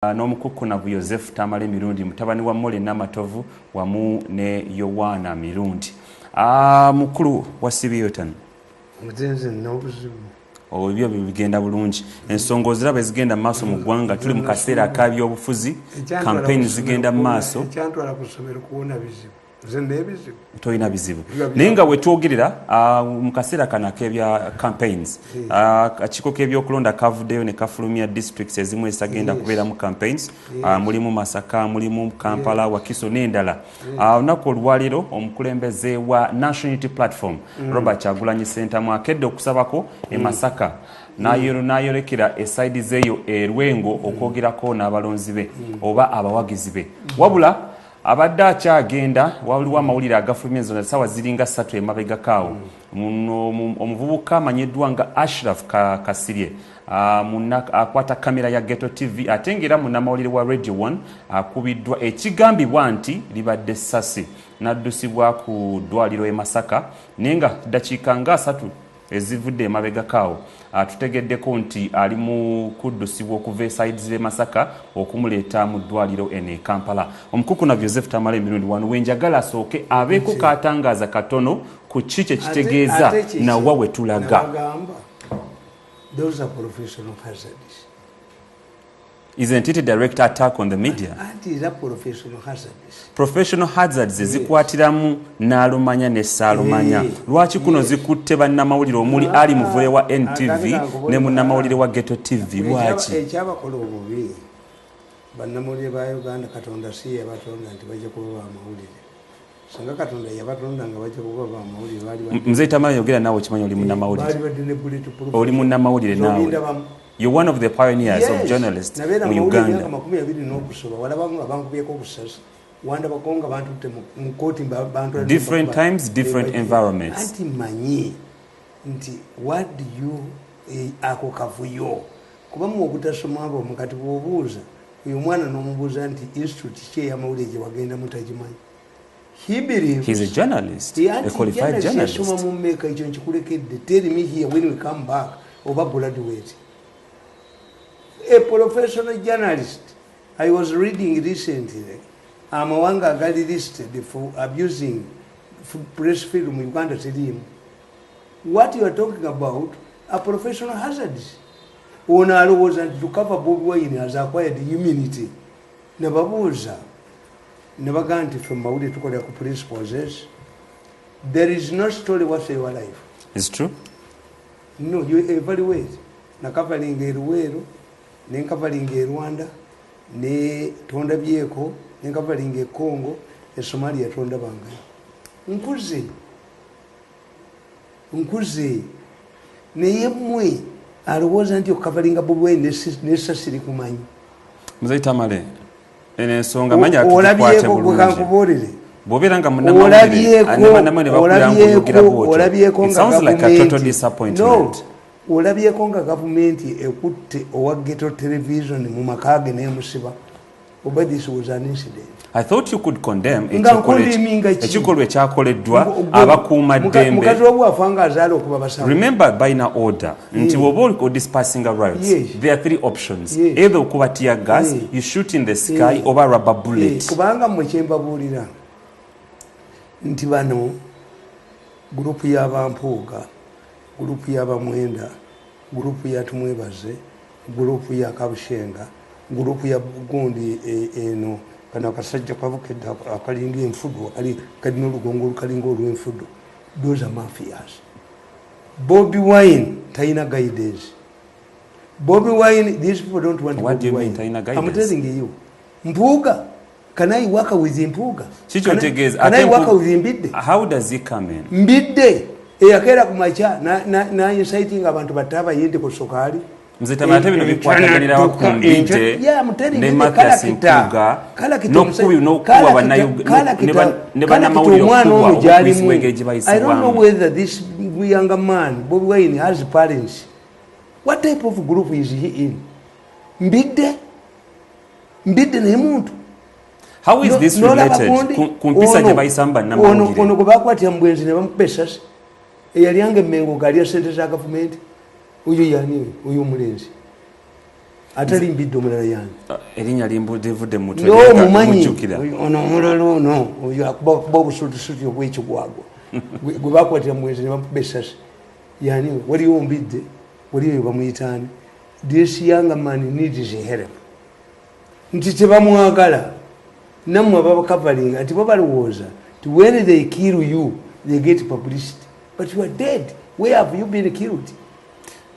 n'omukukunavu Joseph Tamale Mirundi mutabani wa Mole Namatovu wamu ne Yowana Mirundi. Mukulu wasibye tano. Mutenze n'obuzibu. Obyo bigenda bulungi. Ensonga ziraba zigenda maaso mu ggwanga tuli mu kaseera ak'ebyobufuzi, campaign zigenda maaso. Ekyantwala ku ssomero kuwona bizibu. Bizibu. Toyina bizibu. Naye nga wetwogerera mu kaseera kano ak'ebya campaigns, akiko k'ebyokulonda kavuddeyo ne kafulumya districts ezimu ezitagenda kubeera mu campaigns, mulimu Masaka, mulimu Kampala, Wakiso n'endala. Olunaku olwaleero omukulembeze wa National Unity Platform Robert Kyagulanyi Ssentamu akedde okusabako e Masaka n'ayolekera esaidi zeeyo Rwengo okwogerako n'abalonzi be oba abawagizi be. Wabula abadde akyagenda waliwo amawulire agafulumya enzona ssaawa ziringa 3 emabega kaawo. Omuvubuka amanyiddwa nga Ashraf Kasirye akwata kamera ya Ghetto TV ate ng'era munnamawulire wa Radio 1 akubiddwa ekigambibwa nti libadde ssasi n'addusibwa ku ddwaliro e Masaka naye nga ddakiika nga 3 ezivudde emabega kaawo tutegeddeko nti ali mu kuddusibwa okuva esides z'e Masaka okumuleeta mu ddwaliro ene Kampala. Omukukunavu Joseph Tamale Mirundi wano wenjagala asooke abeeko katangaaza katono ku kiki ekitegeeza nawa we tulaga. Those are professional hazards. Isn't it a direct attack on the media? These are professional hazards. Professional hazards ezikwatiramu n'alumanya ne ssaalumanya. Lwaki kuno zikutte bannamawulire omuli Ali Muvule wa NTV ne munnamawulire wa Ghetto TV? Lwaki? Ekyabakola obubi bannamawulire ba Uganda Katonda si yabatonda nti bajja kuba bamawulire. Singa Katonda yabatonda nga bajja kuba bamawulire bali Mzee Tamale yogera naawe kimanyi oli munnamawulire. Oli munnamawulire naawe. You're one of the pioneers of journalists in Uganda. Different times, different environments. What do you akokavuyo? Kubamu okutasoma abo mukati bwobuuza uyu mwana n'omubuuza nti institute kye yamawulire wagenda mutajimanyi. He believes he's a journalist, a qualified journalist. Tell me here when we come back over graduate. A professional journalist. I was reading recently. Amawanga got listed for abusing press freedom in Uganda. What you are talking about are professional hazards. Onalo was to cover Bob Wine has acquired immunity. Nebabuza. Never gone from Maudi to call a police possess. There is no story worth your life. It's true? No, you evaluate. Nakavaling Eruero. Nenkavalinga Rwanda ne tonda byeko nenkavalinga Congo e Somalia tonda banga nkuze ne yemwe alowooza nti okavalinga bubwe nesasiri kumanyi. Mzee Tamale ene ensonga manya tukwate bulungi bobera nga munnamawulire ne bakuyangugira bw'otyo. It sounds like a total disappointment. Olabyeko nga gavumenti ekutte owa Ghetto Television mu makage n'emusiba. Oba this was an incident. I thought you could condemn ekikolwa ekyakoleddwa abakuuma ddembe. Mukazi wabu afanga azaala okuba basawo. Remember bina order nti woba dispersing riots. There are 3 options. Either okuba tear gas, you shoot in the sky, oba rubber bullet. Kubanga mmwe kyembabuulira nti bano gurupu y'abampuuga, gurupu y'abamwenda, gurupu ya tumwebaze, gurupu ya kabushenga, gurupu ya gundi eno kana kasajja kavukedde akalinga enfudu kalina olugongo lukalinga olw'enfudu. Those are mafias. Bobby Wine taina guidance. Bobby Wine, these people don't want. What do you mean taina guidance? I'm telling you. Mpuga, can I work with Mpuga? Can I work with Mbidde? How does he come in? Mbidde eyakera kumacha na inciting abantu bataba yende ku sokali. Mzee Tamale bino bikwataganira ku Mbidde ne Mathias Mpuga n'okuwa bannamawulire okuwa okuyisiwege bayisiwamu. I don't know whether this younger man Bobi Wine has parents. What type of group is he in? Mbidde ne muntu. How is this related ku mpisa gye bayisamba bannamawulire? Ono kubakwatya mbwenzi ne bamukupesasi eyali ange Mengo gali ya sente za gavumenti. Uyu yani uyu mulenzi atali Mbidde omulala yange erinnya limbudevudde mutwe no mumanyi ono omulala ono oyo akuba obusuutusuuti obwekigwagwa gwe bakwatira mu bwenzi ne bamukuba essasi yani waliwo Mbidde waliwo bamuyitaani this young man needs help nti tebamwagala nammwe ababakavalinga nti bo balowooza ti when they kill you they get publicity but you are dead where have you been killed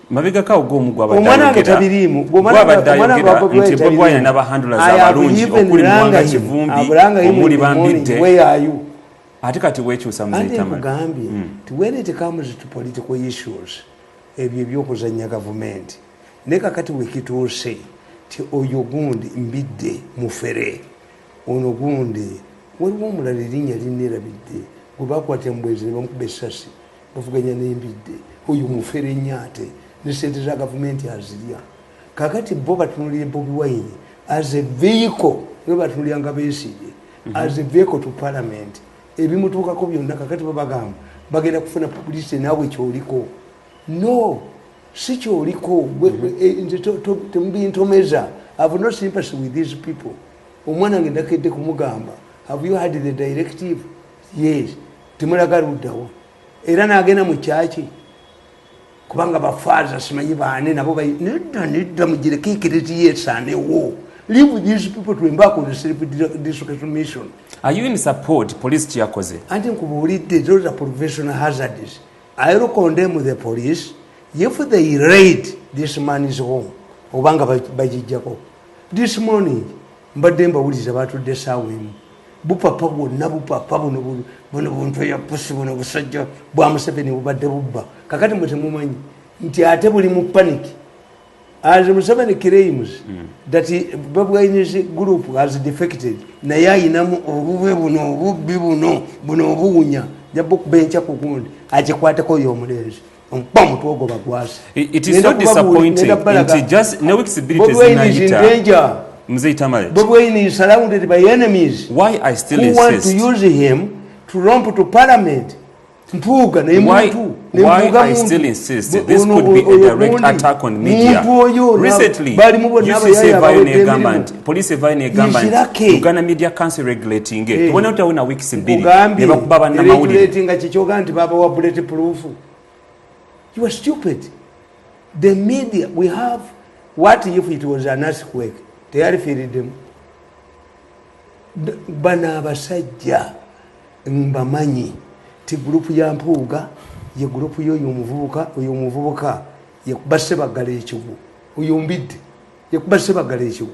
mabega kawo gomugwa omwana wange tabiriimu nti Bobi Wine n'abahandlers abalungi okuli Mwanga Kivumbi omuli Bambidde ate kati weekyusa mugambye ti when it comes to political issues ebyo ebyokuzanya gavumenti ne kakati wekituuse ti oyo gundi Mbidde mufere ono gundi waliwo omulala erinnya linnerabidde gwe bakwatira mu bwenzi ne bamukuba essasi bavuganya n'Embidde oyo mufere nnyo ate ne sente za gavumenti azirya kakati bo batunulira Bobi Wine as a vehicle we batunulyanga Besigye as a vehicle to parliament ebimutuukako byonna kakati babagamba bagenda kufuna publicity naawe kyoliko no si kyoliko temubintomeza. I have no sympathy with these people. Omwana wange ndakedde kumugamba have you had the directive? Yes. Temulagaluddawo era n'agenda mu kyaki kubanga bafaaza simanyi baane nabo nedda mugireko ekireti yeesaanewo. Leave these people to embark on the self-destruction mission. Are you in support police kyakoze? Anti nkubuulidde those are professional hazards. I will condemn the police if they raid this man's home obanga bagijjako. This morning mbadde mbawuliza batudde saawa emu bupapa bwonna bupapa buno buntu ya pusi buno busajja bwa Museveni bubadde bubba kakati mwe temumanyi nti ate buli mu panic as Museveni claims that Bobi Wine's group has defected naye ayinamu obubwe buno obubbi buno obuwunya jabbo kubencha ku gundi agikwateko y'omulenzi omupamutwe ogwo bagwasi. It is so disappointing nti just no visibility zinayita Mzee Malet. Bobi Wine is surrounded by enemies. Why I still who insist? Want to use him to romp to parliament. Why I still insist this could be a direct attack on media. Recently, police evine government Uganda Media Council regulating it. When out a week's bill, regulating a chichoganti baba wa bulletproof. You are stupid. The media we have. What if it was an earthquake? They are feeding them. Bana basajja mbamanyi ti grupu ya Mpuuga ye grupu yo muvubuka ye kubasebagala ekigu oyo Mbidde ye kubasebagala ekigu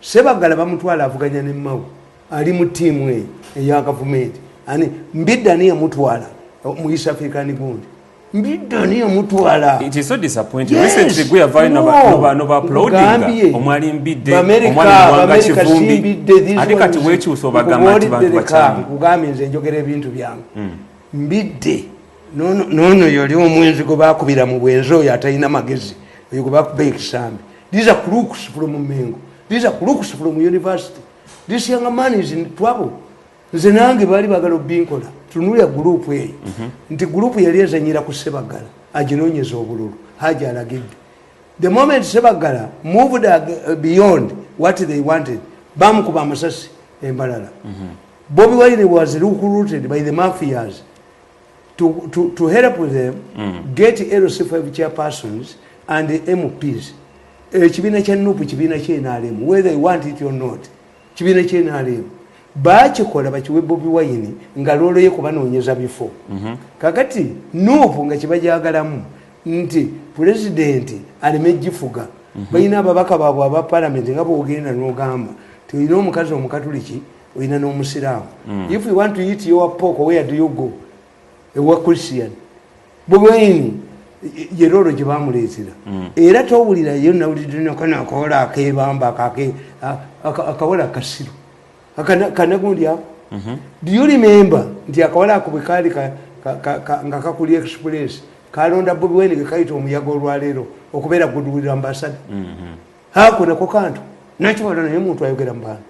sebagala bamutwala avuganya ne Mawu ali mu tiimu eya gavumenti ani Mbidde ani yamutwala mu East African gundi Mbidde ani yamutwala. It is so disappointing. Yes. Recently we have no uploading omwali Mbidde omwali Mwanga Kivumbi ate kati wekyusa obagamba nti bantu bakyamu kugambye nze njogera ebintu byange Mbidde nono yoli omwenzi gwe bakubira mu bwenzi oyo atalina magezi oyo gwe bakuba ekisambi. These are crooks from Mengo. These are crooks from university. This young man is in trouble. Nze nange baali bagala obbinkola tunulya gurupu eyo nti gurupu yali ezanyira ku Sebagala aginoonyeza obululu Haji alagidde. The moment Sebagala moved beyond what they wanted bamukuba amasasi embalala. Bobi Wine was recruited by the mafias to help them get LC5 chairpersons and the MPs. Kibiina kya NUP kibiina kyenaalemu whether you want it or not kibiina kyenaalemu bakikola bakiwe Bobi Wine nga lolo ye kubanoonyeza bifo. Kakati NUP nga kibajagalamu nti president alimejifuga balina ababaka baabwe aba parliament nga boogenda n'ogamba ti olina omukazi omukatuliki olina n'omusiraamu. If you want to eat your pork where do you go? Ewa Christian. Bobi Wine ye lolo gye bamuleetera era towulira ye nawulidde kana akola akebamba akawola akasiru kanagundi ako. Do you remember nti akawala ako bwe kaali nga kakuli express kalonda Bobi Wine ge kayita omuyaga olwaleero okubeera goodwill ambassador. Ako nako kantu nakibala naye muntu ayogera mu bantu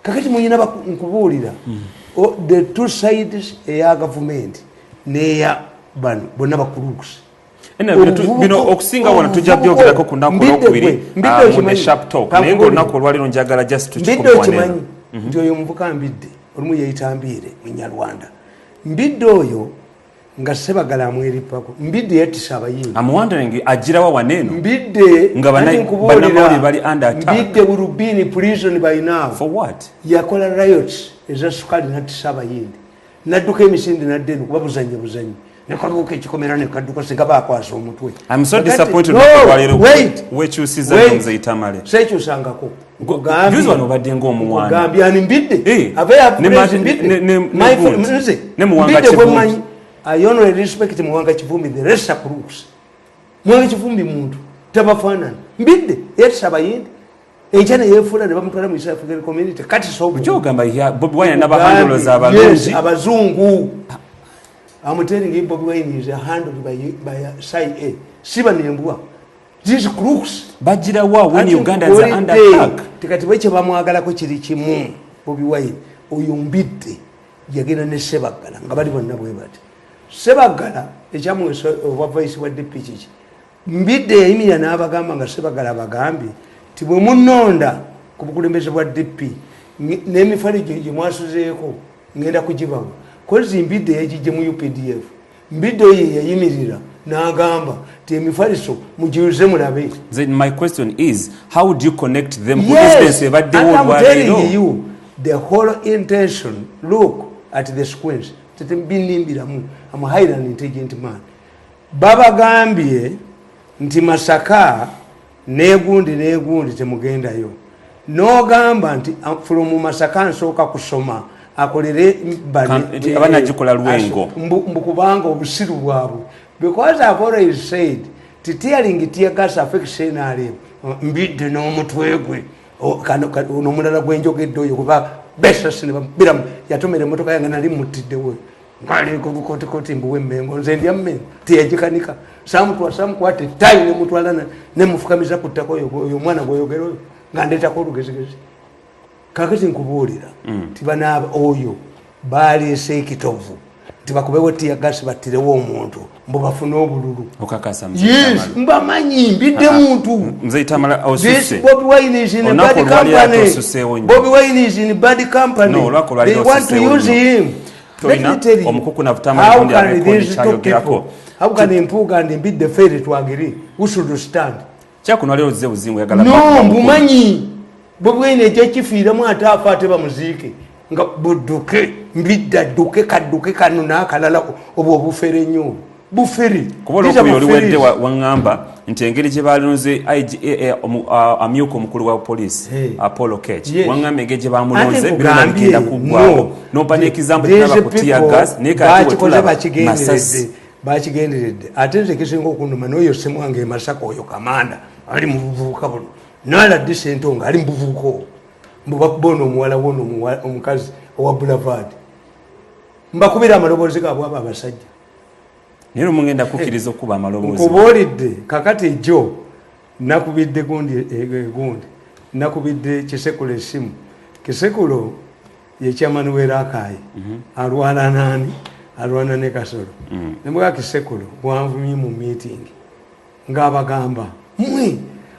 kakati muyina nkubuulira the two sides eya government neya bano bonna bakulukusi bino okusinga wano tujja byogerako ku nnaku olwokubiri mu the sharp talk naye ng'olunaku olwaliro njagala just tukikubwaneno nti oyo omuvuka Mbidde olumu yeyitambiire munyarwanda Mbidde oyo nga Sebagala amweripako Mbidde yatisa abayimbi amuwandering agirawa waneeno Mbidde nga bannamawulire bali under attack Mbidde will be in prison by now for what yakola riots eza sukali natisa abayimbi nadduka emisinde naddeno kuba buzanyi nekaluuka ekikomera nekadduka singa bakwasa omutwe. I'm so disappointed wekyusiza Muzeyitamale sekyusangako juzi wano obadde ng'omuwanda gambye ani Mbidde ne Muwanga Kivumbi I only respect Muwanga Kivumbi the rest of crooks. Muwanga Kivumbi muntu tabafaanana Mbidde yatisa abayindi enjana yefuula ne bamutwala mu East African Community kati sobo kyogamba Bobi Wine n'abahandoloza abalungi abazungu. I'm telling you, Bobi Wine is handled by CIA. Siba nembwa. These crooks. Bajira wa when Ugandans are under attack. Tikati weche bamuagalako kiri kimu. Bobi Wine oyo Mbidde yagenda ne Sebagala nga bali bonna bwe bati. Sebagala ekyamu oba vice wa DPC. Mbidde yayimira n'abagamba nga Sebagala bagambye ti bwe munnonda ku bukulembeze bwa DP n'emifano gye mwasuzeeko ngenda kugibawa. Kozi Mbidde yajije mu UPDF Mbidde ye yayimirira n'agamba ti emifaliso mujiuze mulabe. Then my question is how would you connect them? Yes, and I'm telling you the whole intention. Look at the sequence. I'm a highly intelligent man. Baba gambye nti Masaka negundi temugendayo n'ogamba nti from Masaka nsooka kusoma akolere bali abana jikola Lwengo mbukubanga obusiru bwabwe because I've already said tearing tear gas affection ali Mbidde n'omutwegwe n'omulala gwenjogedde oyo kuba besa sinebira yatomera emotoka yange nali mutiddewe ngale koti mbuwe mmengo nze ndya mmengo teyagikanika samukwate tayi nemutwalana nemufukamiza ku ttaka oyo mwana gweyogera oyo nga ndeetako olugezigezi. Kakati nkubuulira tibanaaba oyo baleese ekitovu tibakubewo tiya gasi battirewo omuntu mbu bafune obululu okakasa yes mbamanyi Mbidde muntu Muzeyitamale osuse Bobi Wine is in a bad company. Bobi Wine is in a bad company. They want to use him. Let me tell you, how can these two people, how can Mpuuga and Mbidde fail to agree? Who should stand? No, mbumanyi Bobi Wine ekyekifiramu ate afaate bamuziike nga budduke Mbidde adduke kadduke kano n'akalala obwo obufere nnyo bufere kubola okuyo oliwedde waŋŋamba nti engeri gye balonze amyuka omukulu wa poliisi Apollo Kech waŋŋamba engeri gye bamulonze birona bigenda kuggwawo n'oba n'ekizambu kiraba ku tear gas naye kati wetulaba masasi bakigenderedde ate nze kisinga okunuma n'oyo Ssemwange e Masaka oyo kamanda ali mu buvubuka buno n'aladde Ssentonga ali mu buvubuka obwo mbubakuba ono omuwala wono omukazi owa Boulevard mbakubira amaloboozi gaabwe abo abasajja naye mugenda kukkiriza okuba amaloboozi nkubuulidde kakati jjo nakubidde gundi nakubidde Kisekulo essimu. Kisekulo ye chairman w'Erakai alwana nani alwana ne Kasolo nembuga Kisekulo wanvumye mu meeting ng'abagamba mmwe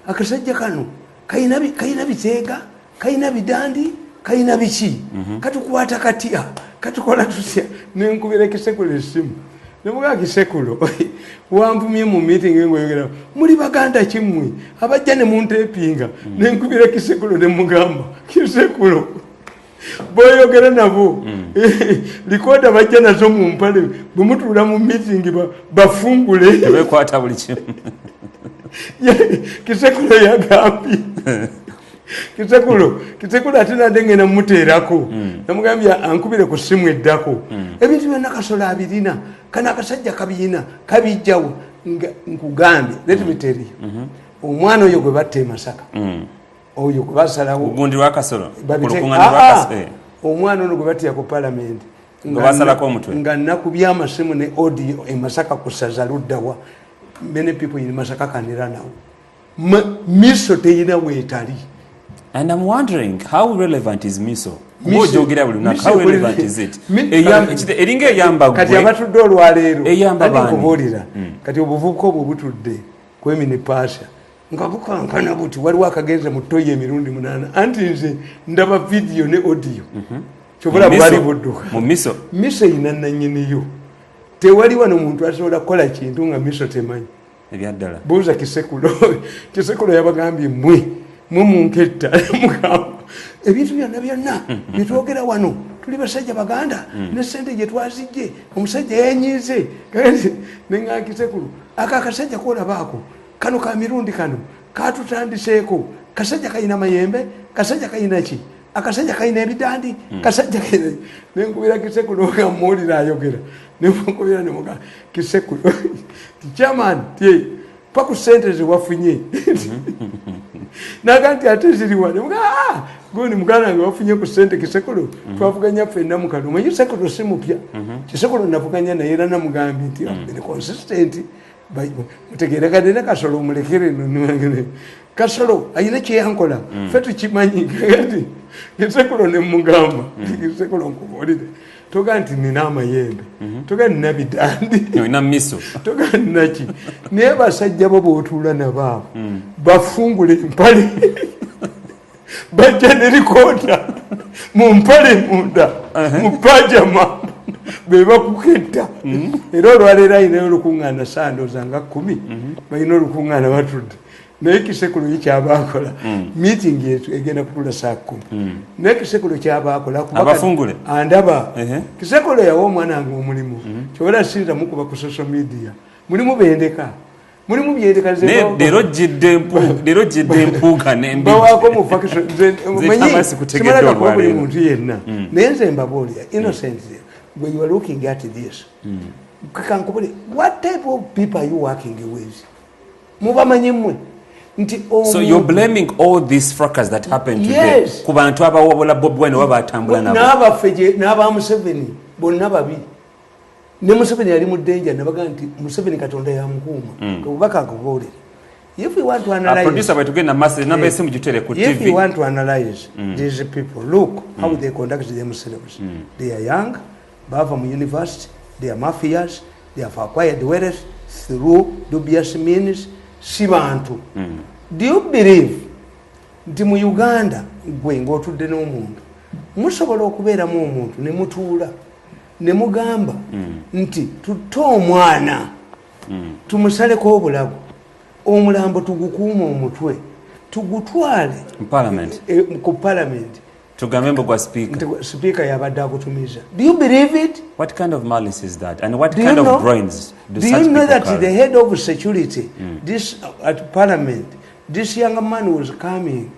akasajja kano kayina biteega kayina bidandi kayina biki katukwata katya katukola tutya nenkubira Kisekulo essimu nemuga Kisekulo wanvumye mu meeting ngoyogera muli baganda kimwe abajja ne muntepinga nenkubira Kisekulo nemugamba Kisekulo boyogera nabo likoda bajja nazo mu mpale bumutula mu meeting bafungule bekwata buli kimu Kisekulo yagambye Kisekulo atina ndengena muteerako namugambya ankubire ku simu eddako ebintu byonna Kasolo abirina kana akasajja kabiyina kabijjawo nkugambye let me tell you omwana oyo gwe batta e Masaka oyo gwe basalawo gundi lwa Kasolo omwana ono gwe battira ku parliament basalako omutwe nga nakubya amasimu ne audio e Masaka ku ssaza luddawa many people in Masaka kanira nawo miso teyina weetali. And I'm wondering how relevant is miso? Kubojogira buli lunaku. How relevant is it? Eringa eyamba gwe. Kati abatudde olwaleero. Eyamba bani. Kubuulira. Kati obuvubuka obwo butudde kwemini paasha. Nga bukankana buti waliwo akagenze mu toyi emirundi 8 anti nze ndaba video ne audio. Kyobula bwali budduka. Mu miso. Miso ina nannyiniyo. Tewali wano muntu asobola kukola kintu nga miso temanyi. Ebyaddala. Buuza Kisekulo. Kisekulo yabagambye mwe munketta mugamba. Ebintu byonna bitwogera wano tuli basajja baganda ne ssente gye twazijje omusajja yanyize nenga Kisekulo akakasajja kolabaako kano ka mirundi kano katutandiseeko kasajja kayina mayembe kasajja kayina ki akasajja kayina ebidandi kasajja kayina nenkubira Kisekulo nga muwulira ayogera nemukubira nemuga Kisekulo chairman tie paku ssente ziwafunye naganti ate ziriwa nemuga goni mugana nga wafunye ku ssente Kisekulo twavuganya ffenna mukalo manyi Kisekulo si mupya Kisekulo navuganya naye era namugambi nti ni consistent mutegerekane ne Kasolo omulekere Kasolo ayina kyeyankola ffe tukimanyi kati Kisekulo ne mugamba Kisekulo nkubuulire toga nti nina amayembe toga nina bidandi nina miso toga nina ki naye basajja bo bootuula nabaabo bafungule empale bajja ne likooda mu mpale munda mu pajama be bakuketta era olwaleero ayinayo olukuŋŋaana sandoza nga 10 balina olukuŋŋaana batudde naye Kisekulo kyabaakola meeting egenda kutula saa 10 naye Kisekulo kyabaakola abafungule andaba Kisekulo yawa omwana wange omulimu kyobola sinza mukuba ku social media mulimu bendeka mulimu byendeka lero jidde empuuga nembi bawako mu vacation simala kwa buli muntu yenna naye nze mbabuulira innocently when you are looking at this kankubule what type of people are you working with mubamanyi mmwe nti so you're blaming all these fracas that happened today ku bantu abawobola Bobi Wine wabatambula nabo n'abafeje n'aba Museveni bonna babiri ne Museveni yali mu danger nabaga nti Museveni Katonda yamukuuma kubaka akubuulira if you want to analyze producer by tugenda massive number esimu gitere ku TV if you want to analyze these people look how they conduct themselves they are young bava mu university they are mafias they have acquired wealth through dubious means si bantu do you believe nti mu Uganda gwe ng'otudde n'omuntu musobola okubeeramu omuntu ne mutuula ne mugamba nti tutte omwana tumusaleko obulago omulambo tugukuuma omutwe tugutwale ku parliament tugambe mbogwa speaker yabadde akutumiza do you believe it what kind of malice is that and what kind of brains do you know that the head of security this at parliament this young man was coming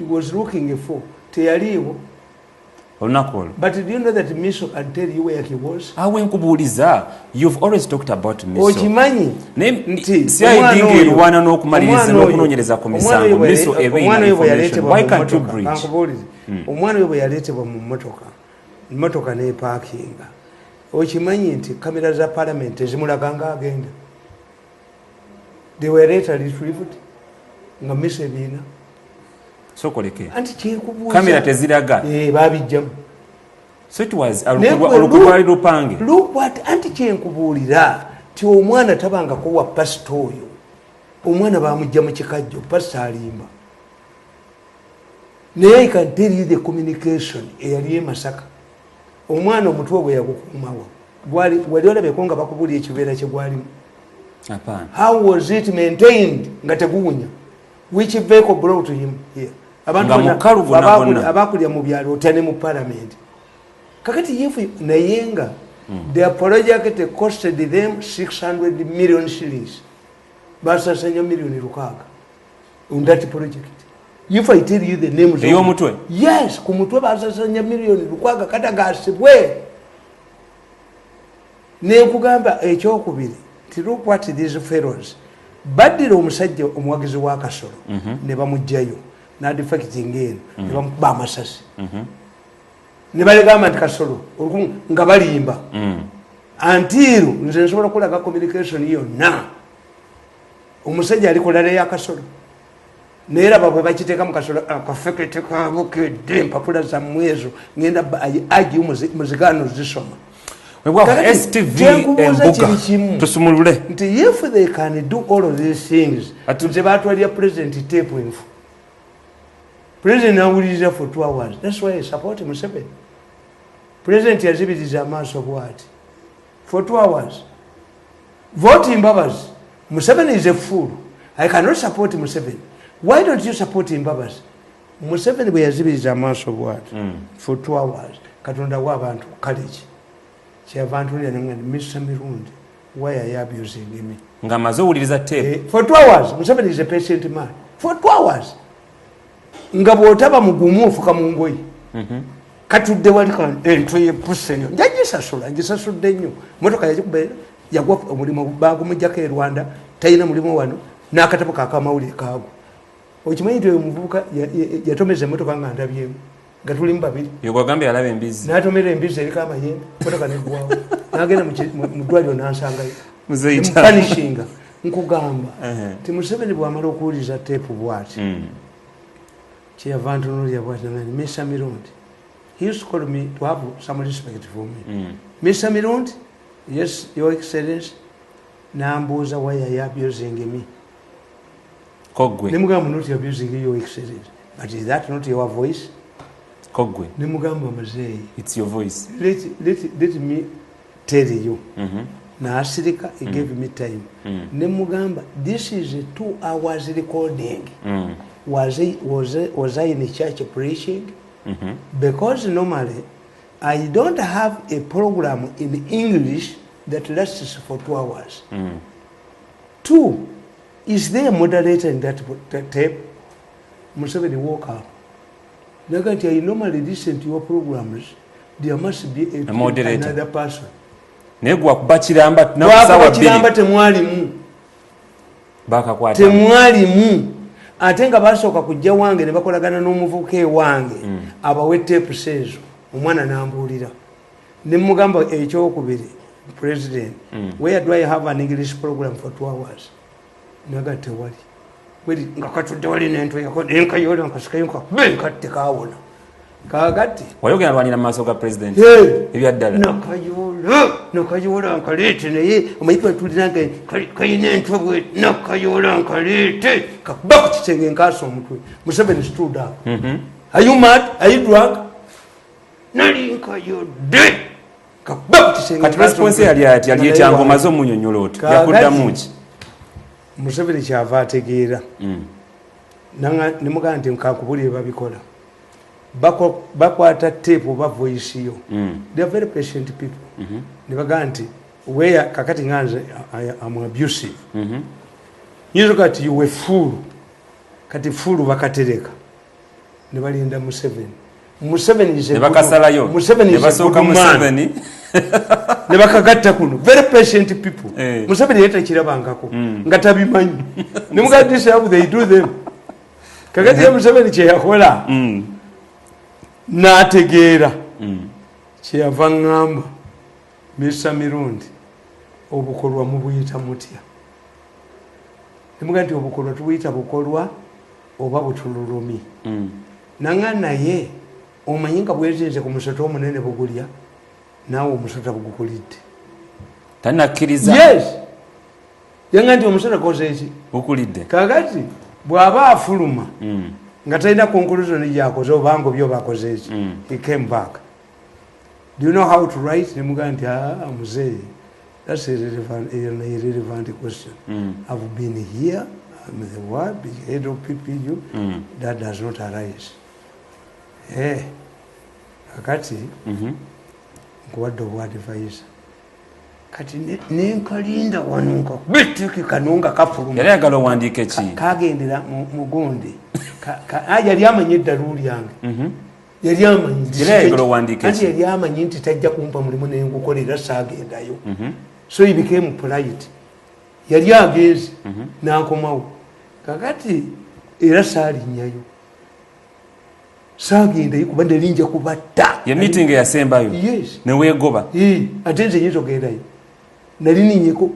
was looking for teyaliwo onakol but do you know that Miso can tell you where he was awe nkubuuliza you've always talked about Miso okimanyi nti CID irwana n'okumaliriza n'okunoonyereza ku misango Miso ebeina information why can't you bridge omwana we bwe yaleetebwa mu mmotoka ne parkinga okimanyi nti kamera za parliament ezimulaganga agenda they were later retrieved nga Miso ebiina sokoleke anti kyekubuuza kamera teziraga babijjamu so it was alukubwali lupange look what anti kyenkubuulira ti omwana tabangako wa pasita oyo omwana bamujja mu kikajjo pasita alimba naye I can tell you the communication eyali Masaka omwana omutwe gwe yagukuumawo wali olabeko nga bakubuulira ekibeera kye gwalimu how was it maintained nga teguwunya which vehicle brought him here abakulya mu byalo otane mu parliament kakati yefu naye nga their project costed them 600 million shillings basasanya milioni 600 on that project if I tell you the names eyo mutwe yes ku mutwe basasanya milioni 600 katagasibwe ne kugamba ekyokubiri ti look what these fellows badira omusajja omuwagizi wa Kasolo ne bamujjayo na defecting eno ne bamukuba amasasi ne balegamba nti Kasolo nga balimba antiru nze nsobola kulaga communication yonna omusajja ali kulala ya Kasolo neraba bwe bakiteeka mu kasolo akafekete kabukedde empapula zammwe ezo ngenda agi muzigaano zisoma STV embuga tusumulule nti if they can do all of these things nze batwalira president tape enfu president awuliriza for 2 hours. That's why I support Museveni. President yazibiriza amaaso bwati for 2 hours. Vote Mbabas. Museveni is a fool. I cannot support Museveni. Why don't you support Mbabas? Museveni bwe yazibiriza amaaso bwati for 2 hours. Katonda w'abantu college. Kyabantu lya nangani Mr. Mirundi. Why are you abusing me? Ngamaze owuliriza tape. For 2 hours. Museveni is a patient man. For 2 hours. Nga bw'otaba mugumu ofuka mu ngoyi. Katudde wali entwe y'epusse nnyo. Ngisasudde nnyo. Motoka yagikubeera yagwa omulimu bagumujjako e Rwanda talina mulimu wano n'akatabo kakamawulire kaago. Okimanyi nti oyo omuvubuka yatomeza emmotoka nga ndabyemu nga tulimu babiri. Yogwagambye alaba embizi. N'atomera embizi eriko amayembe motoka neggwawo. N'agenda mu ddwaliro n'ansangayo. Muzeeyita. Mupanishinga. Nkugamba nti Museveni bw'amala okuwuliriza teepu bw'ati. Kyeyava ntunuulira bw'ati nangani Mr. Mirundi. He used to call me to have some respect for me. Mr. Mirundi, yes, Your Excellency, Nambuza, why are you abusing me? Kogwe. Nimugamba not abusing Your Excellency. But is that not your voice? Kogwe. Nimugamba mazei. It's your voice. Let me tell you. Na Asirika, he gave me time. Nimugamba, this is a 2 hours recording. Was I in a church preaching? Because normally I don't have a program in English that lasts for 2 hours. 2, is there a moderator in that tape? Museveni woke up. I normally listen to your programs. There must be a moderator. Another person. Negwa kubachiramba na kusawa bili. Temwalimu. Baka kwata. Temwalimu. Ate nga basooka kujja wange ne bakolagana n'omuvubuka ewange abawe teepu seezo omwana n'ambuulira ne mugamba ekyokubiri president where do I have an English program for 2 hours naga tewali weli nga katudde wali n'entwe enkayola nkasikayo nkatte kaawona kaagati wayogera lwanira mu maaso ga president ebyaddala nakayola nkaleete naye omayipa tuliranga kayina entwe bwe nakayola nkaleete kakuba ku kisenge nkaasa omutwe Museveni stood up. Are you mad? Are you drunk? Nali nkayodde kakuba ku kisenge kati response yali ati yali etyango mazo munyonyola oti yakuddamu ki Museveni kyava ategeera ne mugamba nti nkakubulire babikola bakwata tape oba voice yo. They are very patient people. Ne bagamba nti where kakati nganze I'm abusive. Yizo kati you were fool. Kati fool bakatereka. Ne balinda Museveni. Museveni is a ne bakasalayo. Museveni is a good man. Ne bakagatta kuno. Very patient people. Museveni yeta kirabangako. Nga tabimanyi. Ne mugamba this how they do them. Kakati ya Museveni kye yakola. N'ategeera kyeyava ŋŋamba Mr. Mirundi obukolwa mubuyita mutya nemuga nti obukolwa tubuyita bukolwa oba butululumi nanga naye omanyi nga bwezinze ku musota omunene bugulya naawe omusota bugukulidde tanakkiriza yes yanga nti omusota koze eki bukulidde kakati bw'aba afuluma nga talina conclusion gyakoze obanga byo bakoze eki he came back. Do you know how to write? Nemuga nti muzeeyi that's a irrelevant question. I've been here, I'm the word, the head of PPU, that does not arise. Kakati nkuwadde obwadivisa kati nenkalinda wano bitiki kanunga kafuluma yali agala owandiike ki kagendera mugundi yali amanyi eddalu lyange yali amanyi nti tajja kumpa mulimu nengukolera saagendayo so he became polite yali agenzi n'akomawo kakati era saalinnyayo saagendayo kuba ndalinja kubatta ye meeting eyasembayo neweegoba ate nze nyinza ogendayo nali ninyeko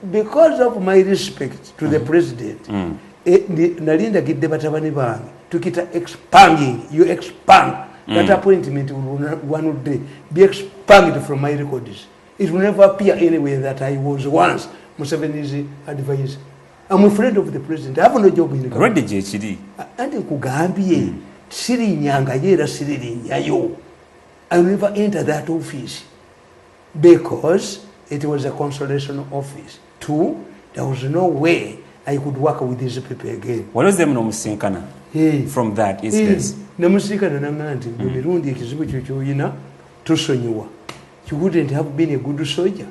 because of my respect to the president nali ndagidde batabani bange tukita expanding. You expand. That appointment will one day be expanded from my records. It will never appear anywhere that I was once Museveni's advisor. I'm a friend of the president. I have no job in the government. Ready, JHD. And in Kugambie, Siri Nyanga Yera Siri Nyayo. I will never enter that office because it was a consolation office. 2, there was no way I could work with these people again. What was them no musinkana from that instance? No musinkana nanganti mirundi ekizibu kyoyina tusonyiwa. You wouldn't have been a good soldier.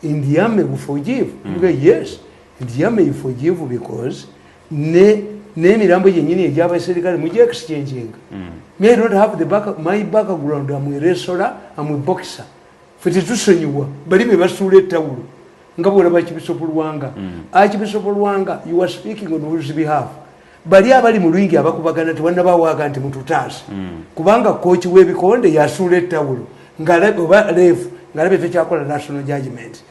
In the army we forgive. Yes. In the army you forgive because n'emirambo yennyini egy'abaserikale mujja exchanging. Me I don't have my background. I'm a wrestler, I'm a boxer. Ffe tetusonyiwa bali be basuula ettawulo nga bwolaba Kibisopo Lwanga. Kibisopo Lwanga, you are speaking on whose behalf? Bali abali mu lwingi abakubagana tebannabawaaga nti mututaase kubanga kooki w'ebikonde yasuula ettawulo ng'oba reefu ng'alabe tekyakola national judgment.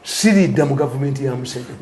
Siridda mu gavumenti ya Museveni.